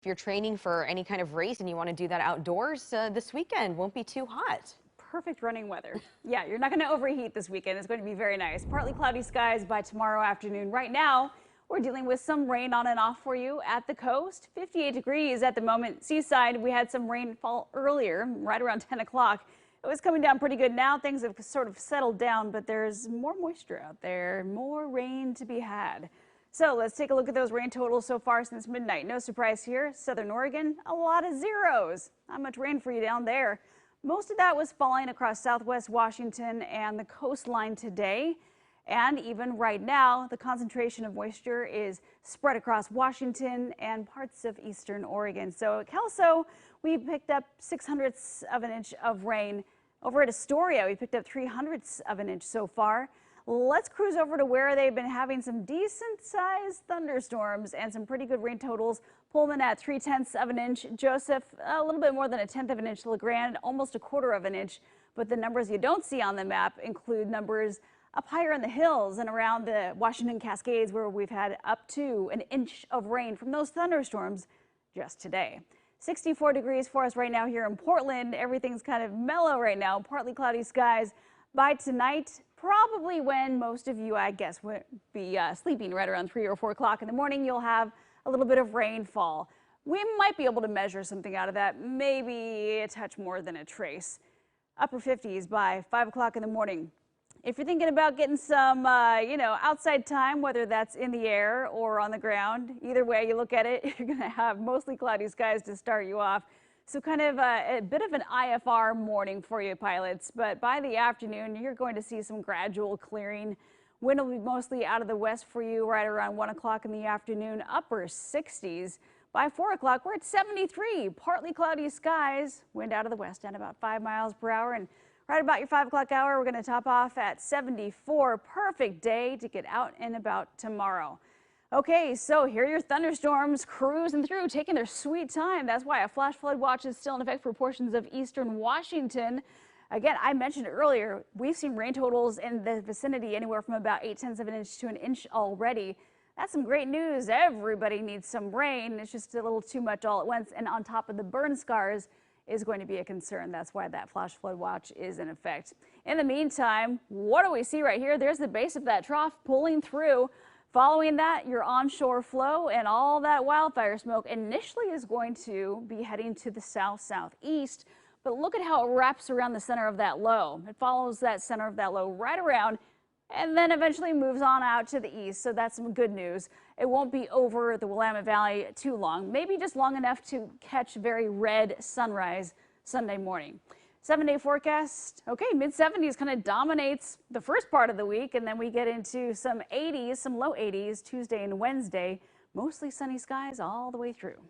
If you're training for any kind of race and you want to do that outdoors, this weekend won't be too hot. Perfect running weather. Yeah, you're not going to overheat this weekend. It's going to be very nice. Partly cloudy skies by tomorrow afternoon. Right now, we're dealing with some rain on and off for you at the coast. 58 degrees at the moment. Seaside, we had some rainfall earlier, right around 10 o'clock. It was coming down pretty good. Now things have sort of settled down, but there's more moisture out there, more rain to be had. So let's take a look at those rain totals so far since midnight. No surprise here. Southern Oregon, a lot of zeros. Not much rain for you down there. Most of that was falling across southwest Washington and the coastline today. And even right now, the concentration of moisture is spread across Washington and parts of eastern Oregon. So at Kelso, we picked up 0.06 of an inch of rain. Over at Astoria, we picked up 0.03 of an inch so far. Let's cruise over to where they've been having some decent sized thunderstorms and some pretty good rain totals. Pullman at 0.3 of an inch. Joseph, a little bit more than 1/10 of an inch. LeGrand, almost 1/4 of an inch. But the numbers you don't see on the map include numbers up higher in the hills and around the Washington Cascades, where we've had up to an inch of rain from those thunderstorms just today. 64 degrees for us right now here in Portland. Everything's kind of mellow right now. Partly cloudy skies. By tonight, probably when most of you, I guess, would be sleeping right around 3 or 4 o'clock in the morning, you'll have a little bit of rainfall. We might be able to measure something out of that, maybe a touch more than a trace. Upper 50s by 5 o'clock in the morning. If you're thinking about getting some, outside time, whether that's in the air or on the ground, either way you look at it, you're going to have mostly cloudy skies to start you off. So kind of a bit of an IFR morning for you pilots, but by the afternoon, you're going to see some gradual clearing. Wind will be mostly out of the west for you right around 1 o'clock in the afternoon, upper 60s. By 4 o'clock, we're at 73, partly cloudy skies, wind out of the west at about 5 miles per hour. And right about your 5 o'clock hour, we're going to top off at 74. Perfect day to get out and about tomorrow. Okay, so here are your thunderstorms cruising through, taking their sweet time. That's why a flash flood watch is still in effect for portions of eastern Washington. Again, I mentioned earlier, we've seen rain totals in the vicinity anywhere from about 0.8 of an inch to an inch already. That's some great news. Everybody needs some rain. It's just a little too much all at once. And on top of the burn scars is going to be a concern. That's why that flash flood watch is in effect. In the meantime, what do we see right here? There's the base of that trough pulling through. Following that, your onshore flow and all that wildfire smoke initially is going to be heading to the south-southeast. But look at how it wraps around the center of that low. It follows that center of that low right around and then eventually moves on out to the east. So that's some good news. It won't be over the Willamette Valley too long, maybe just long enough to catch very red sunrise Sunday morning. 7-day forecast. Okay, mid-70s kind of dominates the first part of the week, and then we get into some 80s, some low 80s Tuesday and Wednesday. Mostly sunny skies all the way through.